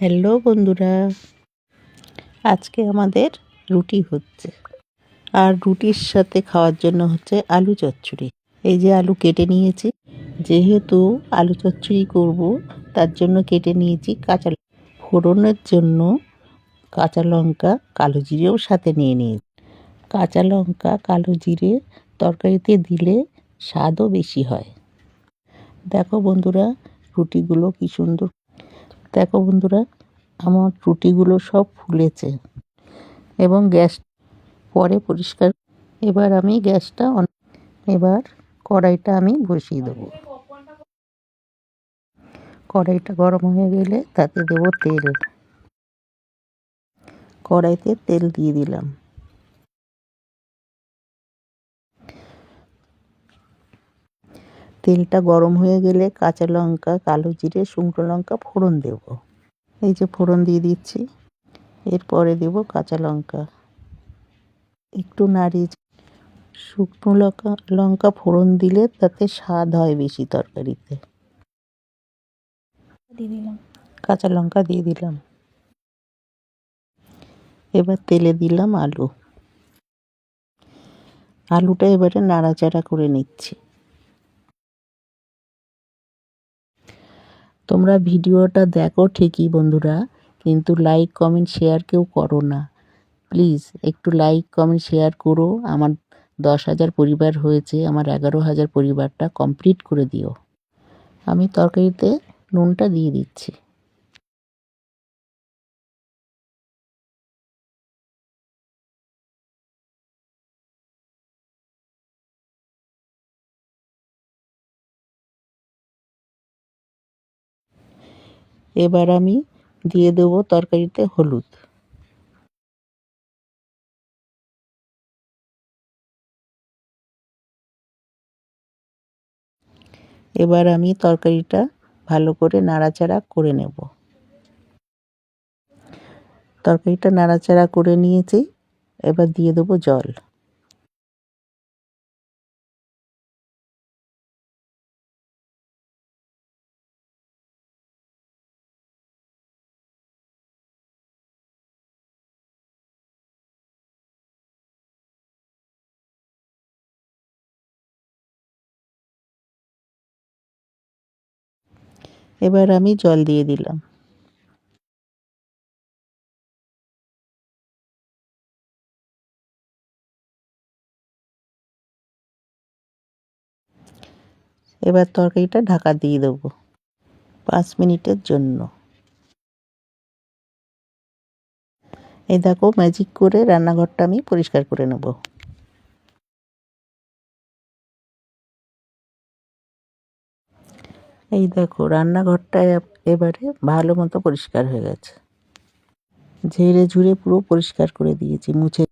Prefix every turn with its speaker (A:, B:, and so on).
A: Hello বন্ধুরা, আজকে আমাদের রুটি হচ্ছে। আর রুটির সাথে খাওয়ার জন্য হচ্ছে আলু চচ্চড়ি। এই যে আলু কেটে নিয়েছি, যেহেতু আলু চচ্চড়ি করব তার জন্য কেটে নিয়েছি কাঁচা ফোড়নের জন্য কাঁচা লঙ্কা, কালো জিরেও সাথে নিয়ে নিয়েছি। কাঁচা লঙ্কা, কালো জিরে তরকারিতে দিলে স্বাদও বেশি হয়। দেখো বন্ধুরা, রুটিগুলো কি সুন্দর। দেখো বন্ধুরা, আমার রুটিগুলো সব ফুলেছে এবং গ্যাস পরে পরিষ্কার। এবার আমি গ্যাসটা এবার কড়াইটা আমি বসিয়ে দেবো। কড়াইটা গরম হয়ে গেলে তাতে দেবো তেল। কড়াইতে তেল দিয়ে দিলাম। তেলটা গরম হয়ে গেলে কাঁচা লঙ্কা, কালো জিরে, শুকনো লঙ্কা ফোড়ন দেব। এই যে ফোড়ন দিয়ে দিচ্ছি। এরপরে দেব কাঁচা লঙ্কা, একটু নাড়িয়ে। শুকনো লঙ্কা ফোড়ন দিলে তাতে স্বাদ হয় বেশি তরকারিতে। কাঁচা লঙ্কা দিয়ে দিলাম। এবার তেলে দিলাম আলু। আলুটা এবারে নাড়াচাড়া করে নিচ্ছি। তোমরা ভিডিওটা দেখো ঠিকই বন্ধুরা, কিন্তু লাইক কমেন্ট শেয়ার কেউ করো না। প্লিজ একটু লাইক কমেন্ট শেয়ার করো। আমার 10,000 পরিবার হয়েছে, আমার 11,000 পরিবারটা কমপ্লিট করে দিও। আমি তরকারিতে নুনটা দিয়ে দিচ্ছি। এবার আমি দিয়ে দেবো তরকারিতে হলুদ। এবার আমি তরকারিটা ভালো করে নাড়াচাড়া করে নেব। তরকারিটা নাড়াচাড়া করে নিয়েছি, এবার দিয়ে দেবো জল। এবার আমি জল দিয়ে দিলাম। এবার তরকারিটা ঢাকা দিয়ে দেবো 5 মিনিটের জন্য। এই দেখো, ম্যাজিক করে রান্নাঘরটা আমি পরিষ্কার করে নেব। এই দেখো, রান্নাঘরটা এবারে ভালো মতো পরিষ্কার হয়ে গেছে। ঝেড়ে ঝুড়ে পুরো পরিষ্কার করে দিয়েছি, মুছে।